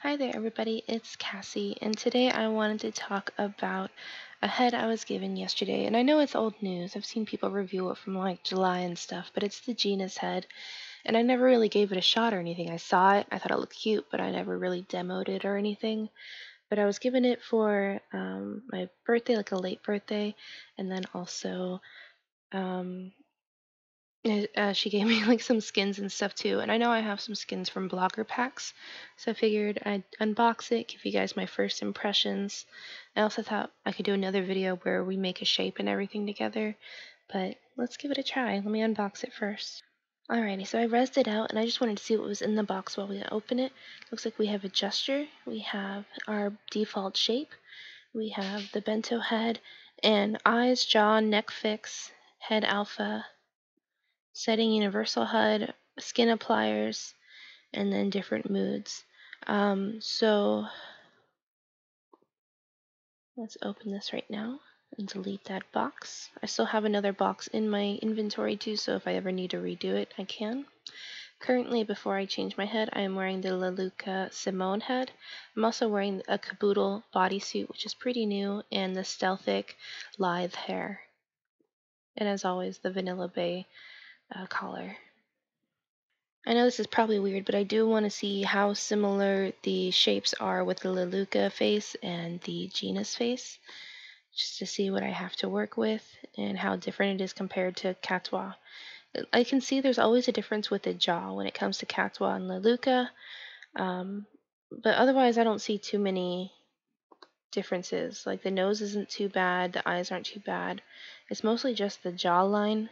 Hi there everybody, it's Cassie, and today I wanted to talk about a head I was given yesterday. And I know it's old news, I've seen people review it from like July and stuff, but it's the Genus head, and I never really gave it a shot or anything. I saw it, I thought it looked cute, but I never really demoed it or anything. But I was given it for my birthday, like a late birthday, and then also um, she gave me like some skins and stuff too, and I know I have some skins from blogger packs, so I figured I'd unbox it, give you guys my first impressions. I also thought I could do another video where we make a shape and everything together, but let's give it a try. Let me unbox it first. Alrighty, so I rezzed it out and I just wanted to see what was in the box while we open it. Looks like we have a gesture, we have our default shape, we have the bento head, and eyes, jaw, neck fix, head alpha, setting universal HUD, skin appliers, and then different moods. So let's open this right now and delete that box. I still have another box in my inventory too, so if I ever need to redo it, I can. Currently, before I change my head, I am wearing the Leluca Simone head. I'm also wearing a caboodle bodysuit, which is pretty new, and the Stealthic Lithe hair. And as always, the Vanilla Bay collar. I know this is probably weird, but I do want to see how similar the shapes are with the Leluca face and the Genus face, just to see what I have to work with and how different it is compared to Catois. I can see there's always a difference with the jaw when it comes to Catois and Leluca, but otherwise I don't see too many differences. Like the nose isn't too bad, the eyes aren't too bad. It's mostly just the jawline,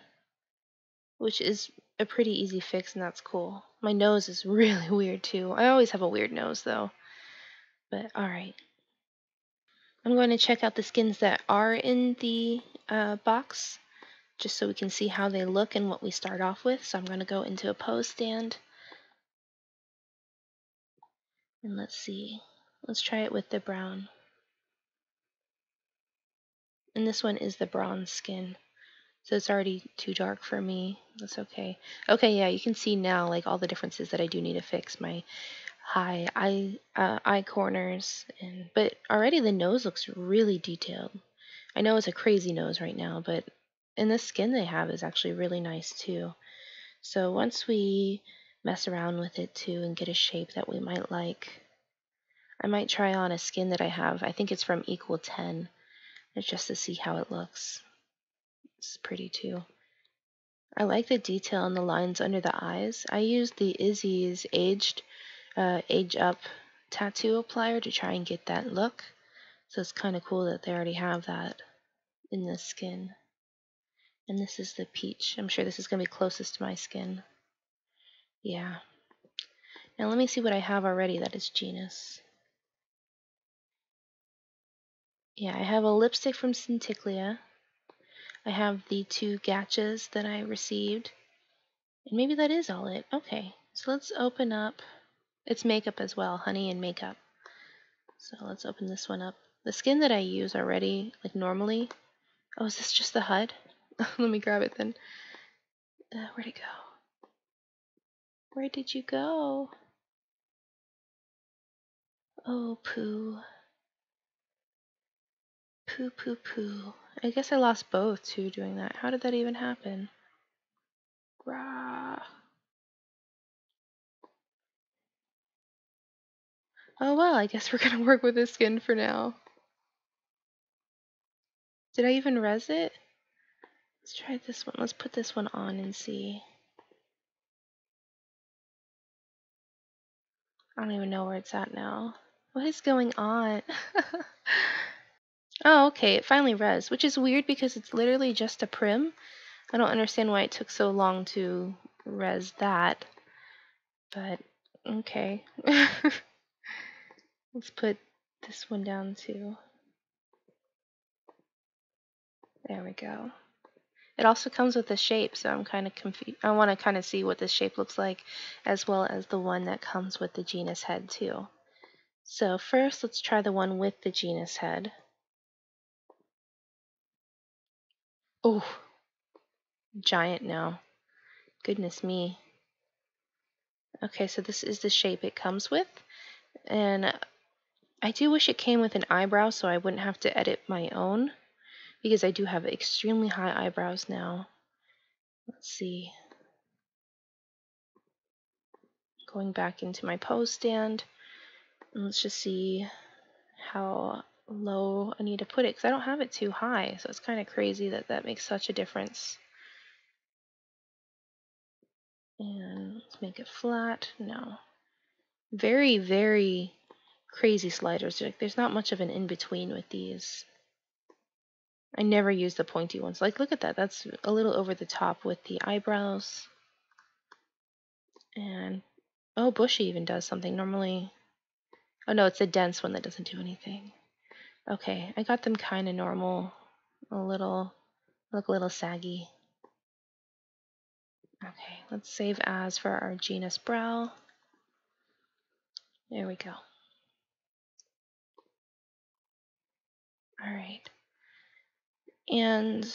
which is a pretty easy fix, and that's cool. My nose is really weird too. I always have a weird nose though. But alright. I'm going to check out the skins that are in the box, just so we can see how they look and what we start off with. So I'm going to go into a pose stand. And let's see. Let's try it with the brown. And this one is the bronze skin. So it's already too dark for me. That's okay. Okay, yeah, you can see now like all the differences that I do need to fix. My high eye corners, but already the nose looks really detailed. I know it's a crazy nose right now, but and the skin they have is actually really nice too. So once we mess around with it too and get a shape that we might like, I might try on a skin that I have. I think it's from Equal 10, just to see how it looks. It's pretty too. I like the detail on the lines under the eyes. I used the Izzy's Age Up tattoo applier to try and get that look. So it's kind of cool that they already have that in the skin. And this is the peach. I'm sure this is going to be closest to my skin. Yeah. Now let me see what I have already that is Genus. Yeah, I have a lipstick from Centiclia. I have the 2 gachas that I received. And maybe that is all it. Okay, so let's open up. It's makeup as well, honey and makeup. So let's open this one up. The skin that I use already, like normally. Oh, is this just the HUD? Let me grab it then. Where'd it go? Where did you go? Oh, poo. Poo, poo, poo. I guess I lost both too doing that. How did that even happen? Rah. Oh well, I guess we're gonna work with this skin for now. Did I even res it? Let's try this one. Let's put this one on and see. I don't even know where it's at now. What is going on? Oh, okay, it finally res, which is weird because it's literally just a prim. I don't understand why it took so long to res that, but okay. Let's put this one down too. There we go. It also comes with a shape, so I'm kind of confused. I want to kind of see what this shape looks like, as well as the one that comes with the Genus head too. So first, let's try the one with the Genus head. Oh, giant now. Goodness me. Okay, so this is the shape it comes with. And I do wish it came with an eyebrow so I wouldn't have to edit my own, because I do have extremely high eyebrows now. Let's see. Going back into my pose stand, and let's just see how low I need to put it, because I don't have it too high, so it's kind of crazy that that makes such a difference. And let's make it flat. No. Very, very crazy sliders. Like, there's not much of an in-between with these. I never use the pointy ones. Like, look at that. That's a little over the top with the eyebrows. And, oh, Bushy even does something. Normally, oh no, it's a dense one that doesn't do anything. Okay, I got them kind of normal. Look a little saggy. Okay, let's save as for our Genus brow. There we go. All right. And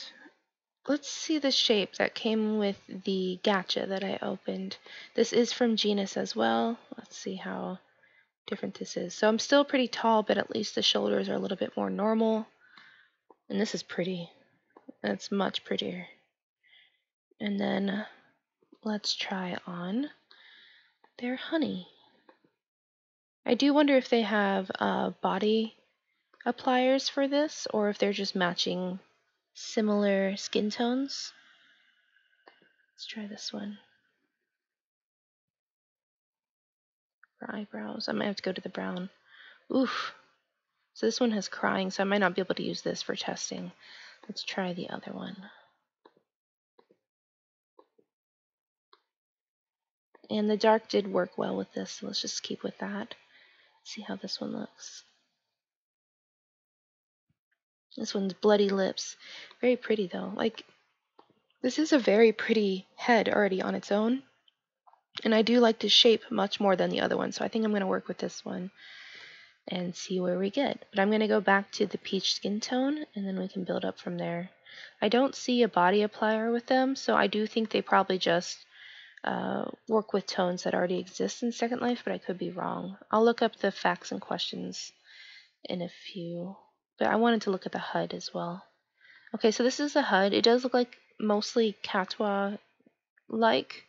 let's see the shape that came with the gacha that I opened. This is from Genus as well. Let's see how different this is. So I'm still pretty tall, but at least the shoulders are a little bit more normal. And this is pretty. It's much prettier. And then let's try on their honey. I do wonder if they have body appliers for this, or if they're just matching similar skin tones. Let's try this one. For eyebrows, I might have to go to the brown. Oof. So this one has crying, so I might not be able to use this for testing. Let's try the other one. And the dark did work well with this, so let's just keep with that. See how this one looks. This one's bloody lips. Very pretty though. Like, this is a very pretty head already on its own. And I do like the shape much more than the other one, so I think I'm going to work with this one and see where we get. But I'm going to go back to the peach skin tone, and then we can build up from there. I don't see a body applier with them, so I do think they probably just work with tones that already exist in Second Life, but I could be wrong. I'll look up the facts and questions in a few, but I wanted to look at the HUD as well. Okay, so this is the HUD. It does look like mostly Katwa-like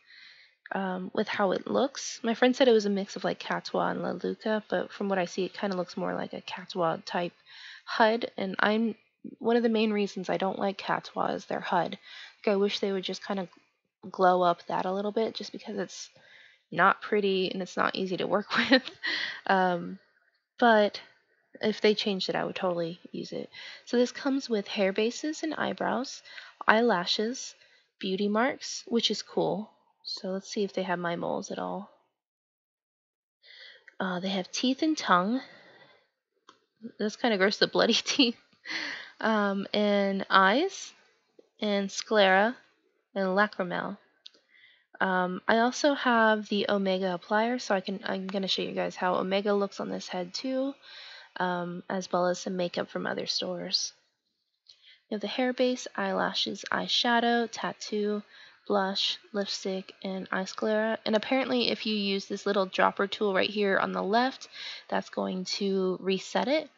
with how it looks. My friend said it was a mix of like Katwa and Leluca, but from what I see, it kind of looks more like a Katwa type HUD, and one of the main reasons I don't like Katwa is their HUD. Like, I wish they would just kind of glow up that a little bit, just because it's not pretty and it's not easy to work with. But if they changed it, I would totally use it. So this comes with hair bases and eyebrows, eyelashes, beauty marks, which is cool. So let's see if they have my moles at all. They have teeth and tongue. That's kind of gross, the bloody teeth. And eyes, and sclera, and lacrimel. I also have the Omega applier, so I'm going to show you guys how Omega looks on this head too, as well as some makeup from other stores. You have the hair base, eyelashes, eyeshadow, tattoo, blush, lipstick, and eye sclera. And apparently if you use this little dropper tool right here on the left, that's going to reset it.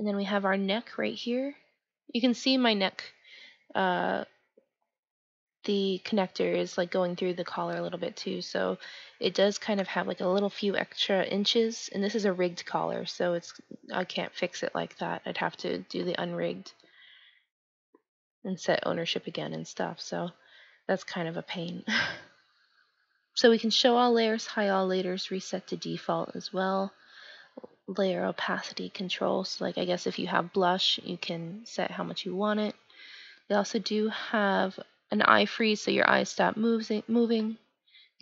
And then we have our neck right here. You can see my neck, the connector is like going through the collar a little bit too, so it does kind of have like a little few extra inches, and this is a rigged collar, so I can't fix it like that. I'd have to do the unrigged and set ownership again and stuff, so that's kind of a pain. So we can show all layers, hide all layers, reset to default as well. Layer opacity control, so like I guess if you have blush, you can set how much you want it. They also do have an eye freeze, so your eyes stop moving. You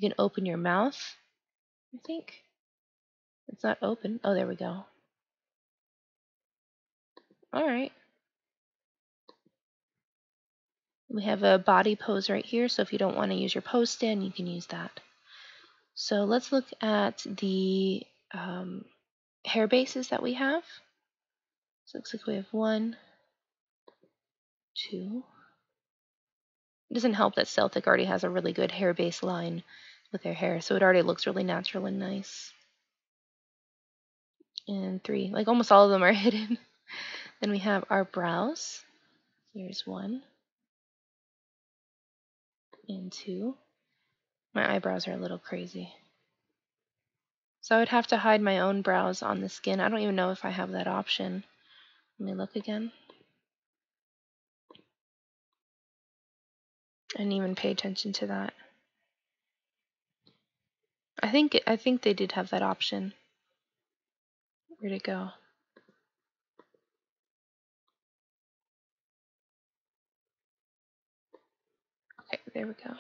can open your mouth, I think. It's not open. Oh, there we go. All right. We have a body pose right here, so if you don't want to use your pose stand, you can use that. So let's look at the hair bases that we have. So it looks like we have 1, 2. It doesn't help that Celtic already has a really good hair base line with their hair, so it already looks really natural and nice. and 3. Like almost all of them are hidden. Then we have our brows. Here's 1 and 2. My eyebrows are a little crazy. So I would have to hide my own brows on the skin. I don't even know if I have that option. Let me look again. I didn't even pay attention to that. I think they did have that option. Where'd it go? Okay, there we go.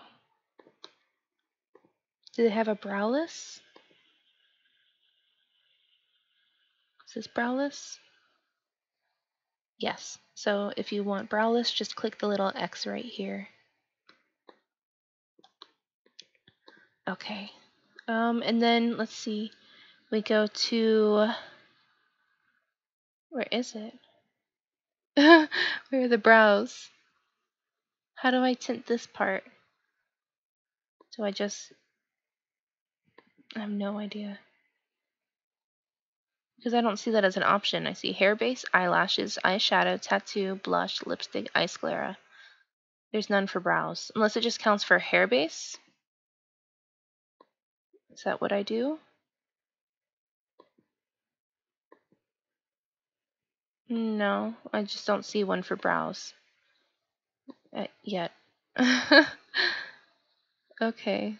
Do they have a browless? Is this browless? Yes. So if you want browless, just click the little X right here. Okay. And then let's see. We go to, where is it? Where are the brows? How do I tint this part? Do I just, I have no idea. Because I don't see that as an option. I see hair base, eyelashes, eyeshadow, tattoo, blush, lipstick, eye sclera. There's none for brows. Unless it just counts for hair base. Is that what I do? No, I just don't see one for brows. Yet. Okay.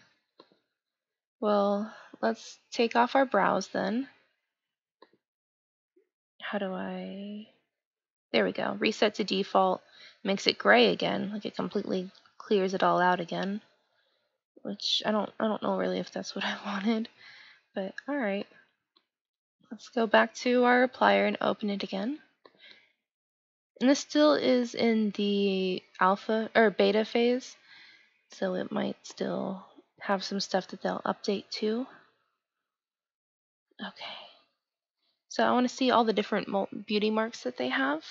Well, let's take off our brows then. How do I... There we go. Reset to default. Makes it gray again. Like it completely clears it all out again. Which I don't know really if that's what I wanted. But alright. Let's go back to our applier and open it again. And this still is in the alpha or beta phase. So it might still have some stuff that they'll update too. Okay. So I want to see all the different beauty marks that they have.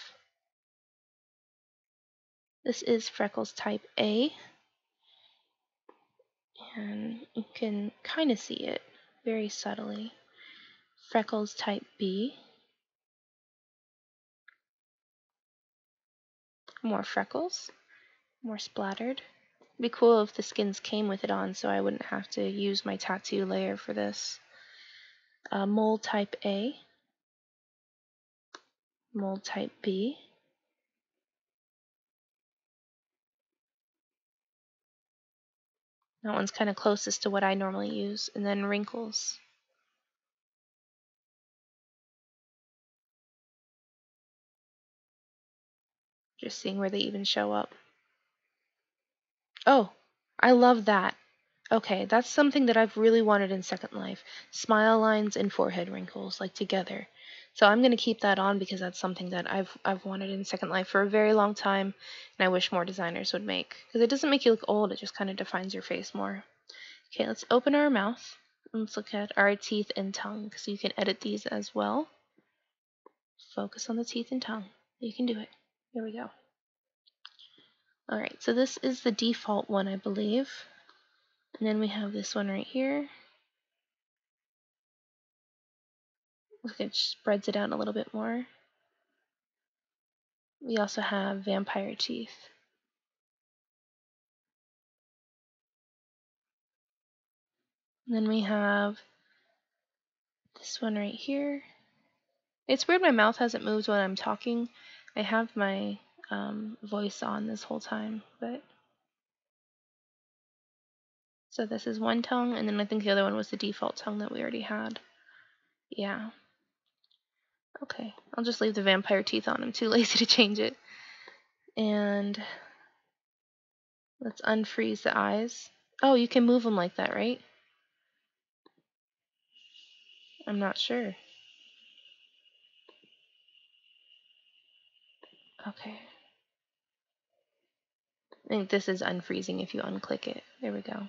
This is Freckles type A. And you can kind of see it very subtly. Freckles type B. More freckles. More splattered. It'd be cool if the skins came with it on so I wouldn't have to use my tattoo layer for this. Mole type A. Mole type B. That one's kind of closest to what I normally use. And then Wrinkles. Just seeing where they even show up. Oh, I love that. Okay, that's something that I've really wanted in Second Life. Smile lines and forehead wrinkles, like together. So I'm going to keep that on because that's something that I've wanted in Second Life for a very long time, and I wish more designers would make. Because it doesn't make you look old, it just kind of defines your face more. Okay, let's open our mouth. Let's look at our teeth and tongue, so you can edit these as well. Focus on the teeth and tongue. You can do it. Here we go. Alright, so this is the default one, I believe. And then we have this one right here. Look, it spreads it out a little bit more. We also have vampire teeth. And then we have this one right here. It's weird my mouth hasn't moved when I'm talking. I have my voice on this whole time, but... So this is one tongue, and then I think the other one was the default tongue that we already had. Yeah. Okay, I'll just leave the vampire teeth on. I'm too lazy to change it. And let's unfreeze the eyes. Oh, you can move them like that, right? I'm not sure. Okay. I think this is unfreezing if you unclick it. There we go.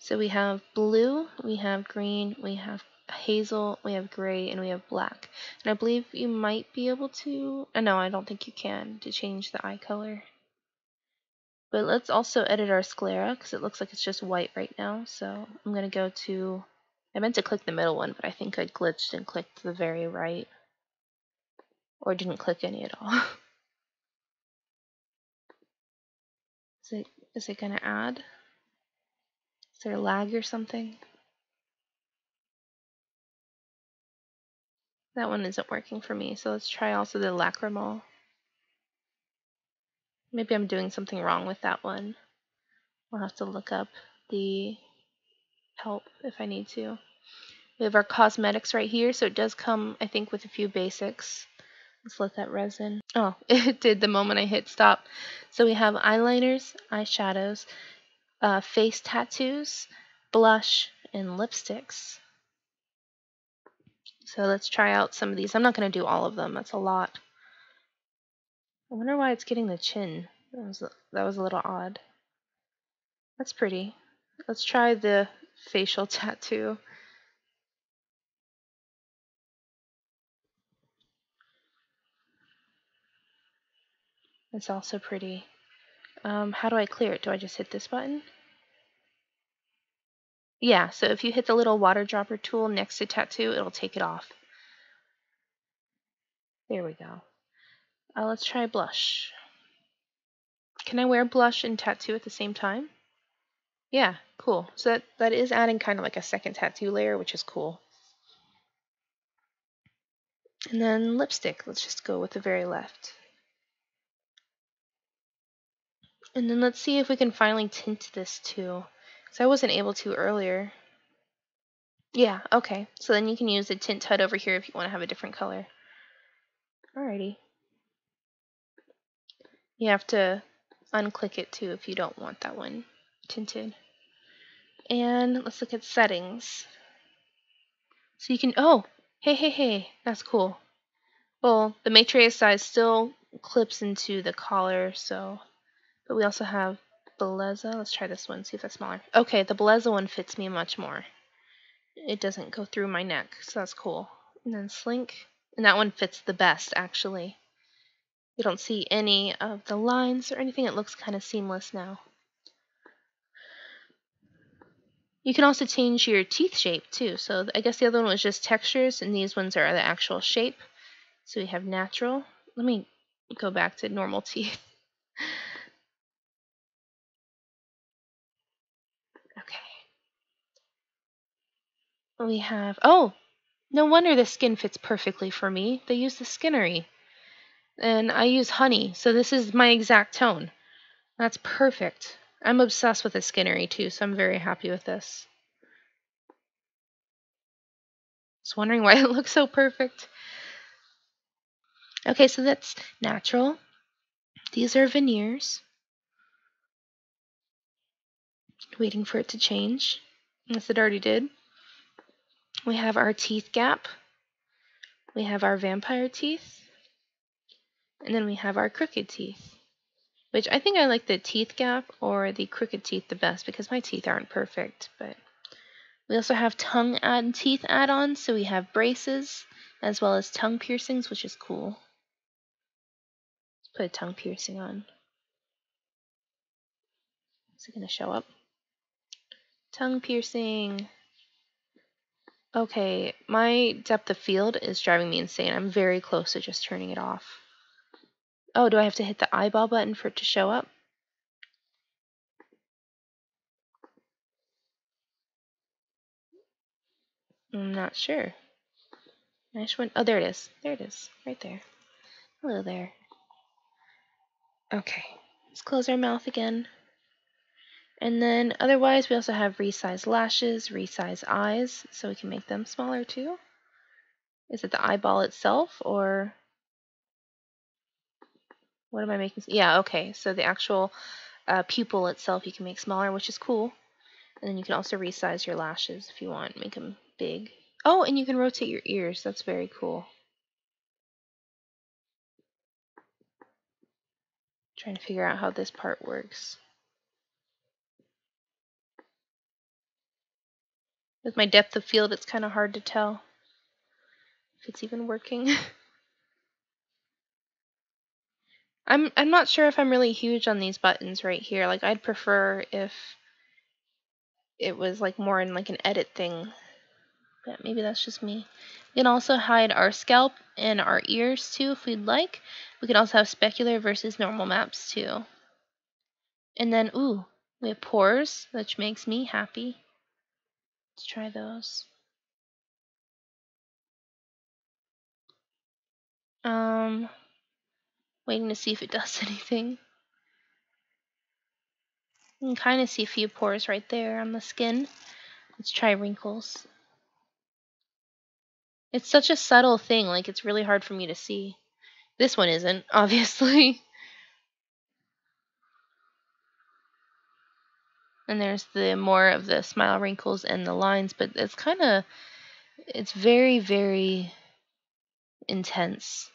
So we have blue, we have green, we have hazel, we have gray, and we have black. And I believe you might be able to... no, I don't think you can, to change the eye color. But let's also edit our sclera, because it looks like it's just white right now. So I'm going to go to I meant to click the middle one, but I think I glitched and clicked the very right. Or didn't click any at all. Is it gonna add? Is there lag or something? That one isn't working for me, so let's try also the lacrimal. Maybe I'm doing something wrong with that one. I'll have to look up the help if I need to. We have our cosmetics right here, so it does come, I think, with a few basics. Let's let that resin. Oh, it did the moment I hit stop. So we have eyeliners, eyeshadows, face tattoos, blush, and lipsticks. So let's try out some of these. I'm not going to do all of them. That's a lot. I wonder why it's getting the chin. That was a little odd. That's pretty. Let's try the facial tattoo. It's also pretty. How do I clear it? Do I just hit this button? Yeah, so if you hit the little water dropper tool next to tattoo, it'll take it off. There we go. Let's try blush. Can I wear blush and tattoo at the same time? Yeah, cool. So that is adding kind of like a second tattoo layer, which is cool. And then lipstick. Let's just go with the very left. And then let's see if we can finally tint this too. Because I wasn't able to earlier. Yeah, okay. So then you can use the tint HUD over here if you want to have a different color. Alrighty. You have to unclick it too if you don't want that one tinted. And let's look at settings. So you can, oh, hey, that's cool. Well, the matrix size still clips into the collar, so, but we also have Beleza. Let's try this one, see if that's smaller. Okay, the Beleza one fits me much more. It doesn't go through my neck, so that's cool. And then Slink, and that one fits the best, actually. You don't see any of the lines or anything. It looks kind of seamless now. You can also change your teeth shape too. So I guess the other one was just textures, and these ones are the actual shape. So we have natural. Let me go back to normal teeth. Okay. We have, oh, no wonder the skin fits perfectly for me. They use the Skinnery. And I use honey, so this is my exact tone. That's perfect. I'm obsessed with the Skinnery too, so I'm very happy with this. Just wondering why it looks so perfect. Okay, so that's natural. These are veneers. Waiting for it to change. Yes, it already did. We have our teeth gap. We have our vampire teeth. And then we have our crooked teeth. Which I think I like the teeth gap or the crooked teeth the best because my teeth aren't perfect. But we also have tongue and teeth add-ons. So we have braces as well as tongue piercings, which is cool. Let's put a tongue piercing on. Is it going to show up? Tongue piercing. Okay, my depth of field is driving me insane. I'm very close to just turning it off. Oh, do I have to hit the eyeball button for it to show up? I'm not sure. Nice one. Oh, there it is. There it is. Right there. Hello there. Okay. Let's close our mouth again. And then otherwise, we also have resize lashes, resize eyes, so we can make them smaller too. Is it the eyeball itself, or what am I making? Yeah, okay. So the actual pupil itself you can make smaller, which is cool. And then you can also resize your lashes if you want, make them big. Oh, and you can rotate your ears. That's very cool. Trying to figure out how this part works. With my depth of field, it's kind of hard to tell if it's even working. I'm not sure if I'm really huge on these buttons right here. Like, I'd prefer if it was like more in like an edit thing. Yeah, maybe that's just me. We can also hide our scalp and our ears too if we'd like. We can also have specular versus normal maps too. And then, ooh, we have pores, which makes me happy. Let's try those. Waiting to see if it does anything. You can kind of see a few pores right there on the skin. Let's try wrinkles. It's such a subtle thing, like it's really hard for me to see. This one isn't, obviously. And there's the more of the smile wrinkles and the lines, but it's very, very intense.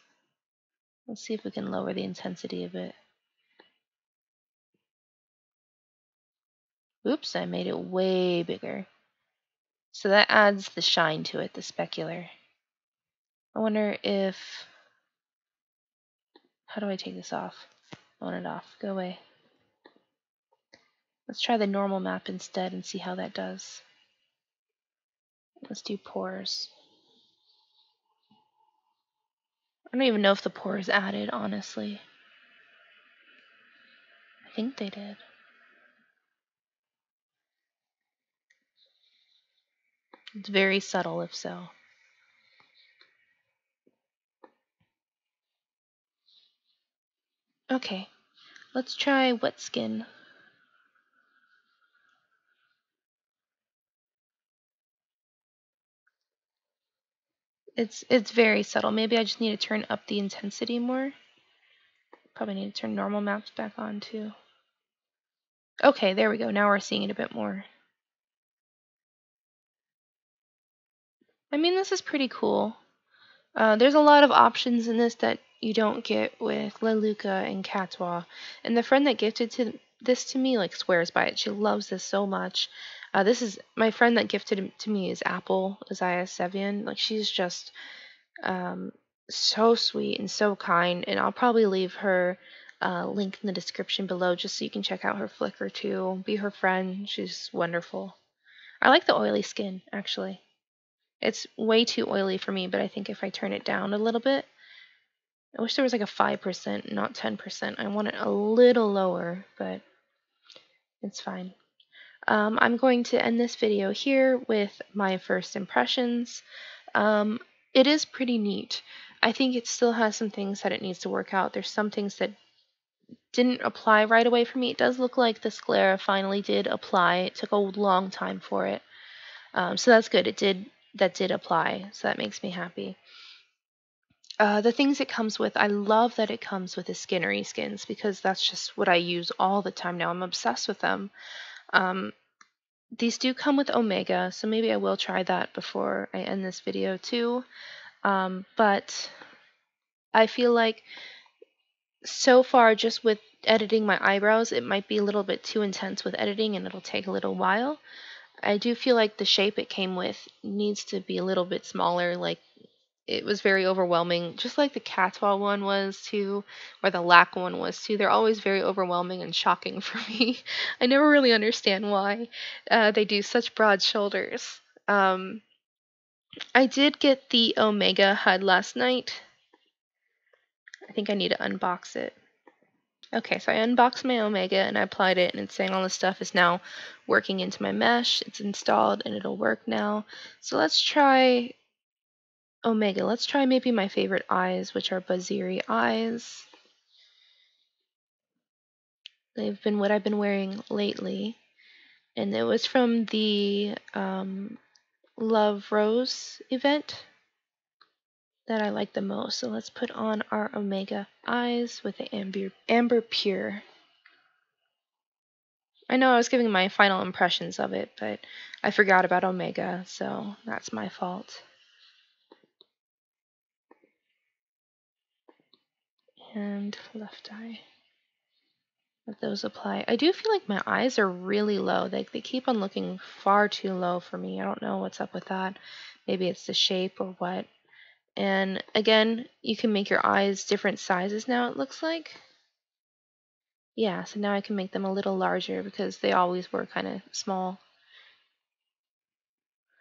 Let's see if we can lower the intensity of it. Oops, I made it way bigger. So that adds the shine to it, the specular. I wonder if... How do I take this off? I want it off. Go away. Let's try the normal map instead and see how that does. Let's do pores. I don't even know if the pores added, honestly. I think they did. It's very subtle if so. Okay, let's try wet skin. It's very subtle. Maybe I just need to turn up the intensity more. Probably need to turn normal maps back on too. Okay, there we go. Now we're seeing it a bit more. I mean, this is pretty cool. There's a lot of options in this that you don't get with Leluca and Catois. And the friend that gifted this to me like swears by it. She loves this so much. This is my friend that gifted it to me is Apple, Isaiah Sevian. Like she's just so sweet and so kind. And I'll probably leave her link in the description below just so you can check out her Flickr too. Be her friend. She's wonderful. I like the oily skin actually. It's way too oily for me, but I think if I turn it down a little bit, I wish there was like a 5%, not 10%. I want it a little lower, but it's fine. I'm going to end this video here with my first impressions. It is pretty neat. I think it still has some things that it needs to work out. There's some things that didn't apply right away for me. It does look like the sclera finally did apply. It took a long time for it. So that's good. That did apply, so that makes me happy. The things it comes with, I love that it comes with the Skinnery skins because that's just what I use all the time now. I'm obsessed with them. These do come with Omega, so maybe I will try that before I end this video too. But I feel like so far just with editing my eyebrows, it might be a little bit too intense with editing and it'll take a little while. I do feel like the shape it came with needs to be a little bit smaller. Like it was very overwhelming, just like the Catois one was too, or the Lac one was too. They're always very overwhelming and shocking for me. I never really understand why they do such broad shoulders. I did get the Omega HUD last night. I think I need to unbox it. Okay, so I unboxed my Omega and I applied it, and it's saying all the stuff is now working into my mesh. It's installed and it'll work now. So let's try Omega. Let's try maybe my favorite eyes, which are Baziri eyes. They've been what I've been wearing lately. And it was from the Love Rose event that I like the most. So let's put on our Omega eyes with the Amber Pure. I know I was giving my final impressions of it, but I forgot about Omega, so that's my fault. And left eye. Let those apply. I do feel like my eyes are really low. They keep on looking far too low for me. I don't know what's up with that. Maybe it's the shape or what. And again, you can make your eyes different sizes now, it looks like. Yeah, so now I can make them a little larger because they always were kind of small.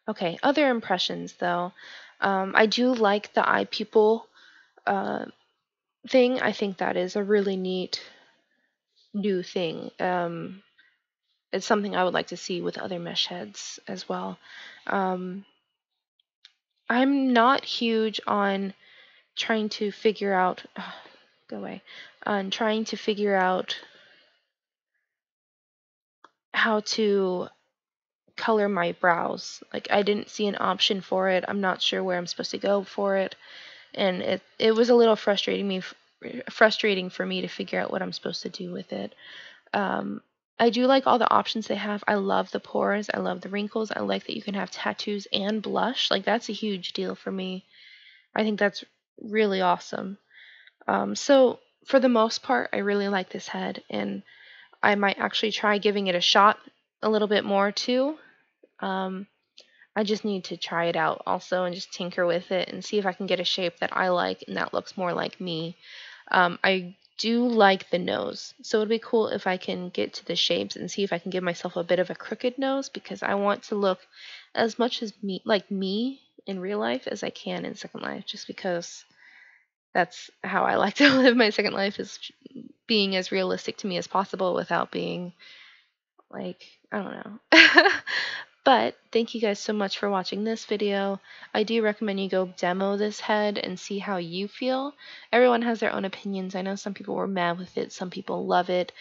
Okay, other impressions though. I do like the eye pupil thing. I think that is a really neat new thing. It's something I would like to see with other mesh heads as well. Um, I'm not huge on trying to figure out, go away, on trying to figure out how to color my brows. Like I didn't see an option for it. I'm not sure where I'm supposed to go for it, and it was a little frustrating for me to figure out what I'm supposed to do with it. I do like all the options they have. I love the pores. I love the wrinkles. I like that you can have tattoos and blush. Like that's a huge deal for me. I think that's really awesome. So for the most part, I really like this head, and I might actually try giving it a shot a little bit more too. Um, I just need to try it out also and just tinker with it and see if I can get a shape that I like and that looks more like me. I do like the nose, so it'd be cool if I can get to the shapes and see if I can give myself a bit of a crooked nose, because I want to look as much as me in real life as I can in Second Life, just because that's how I like to live my Second Life, is being as realistic to me as possible without being like, I don't know. But thank you guys so much for watching this video. I do recommend you go demo this head and see how you feel. Everyone has their own opinions. I know some people were mad with it, some people love it.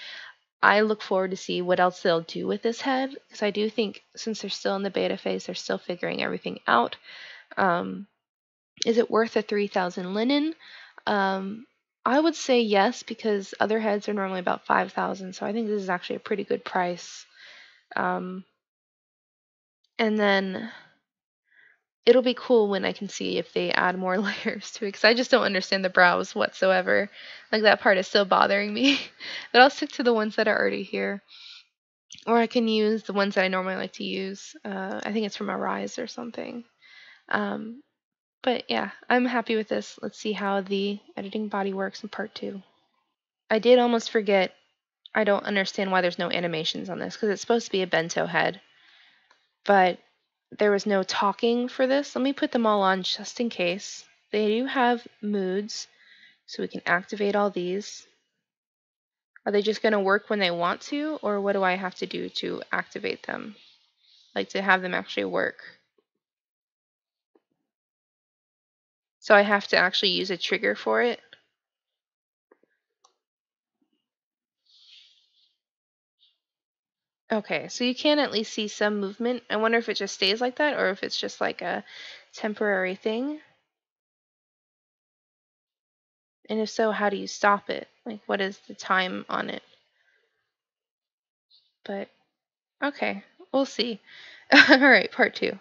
I look forward to see what else they'll do with this head, because I do think since they're still in the beta phase, they're still figuring everything out. Is it worth a 3,000 linen? I would say yes, because other heads are normally about 5,000, so I think this is actually a pretty good price. And then it'll be cool when I can see if they add more layers to it, because I just don't understand the brows whatsoever. Like that part is still bothering me. But I'll stick to the ones that are already here. Or I can use the ones that I normally like to use. I think it's from Arise or something. Um, but yeah, I'm happy with this. Let's see how the editing body works in part 2. I did almost forget. I don't understand why there's no animations on this, because it's supposed to be a bento head. But there was no talking for this. Let me put them all on just in case. They do have moods, so we can activate all these. Are they just going to work when they want to, or what do I have to do to activate them? Like to have them actually work. So I have to actually use a trigger for it. Okay, so you can at least see some movement. I wonder if it just stays like that or if it's just like a temporary thing. And if so, how do you stop it? Like, what is the time on it? But, okay, we'll see. All right, part 2.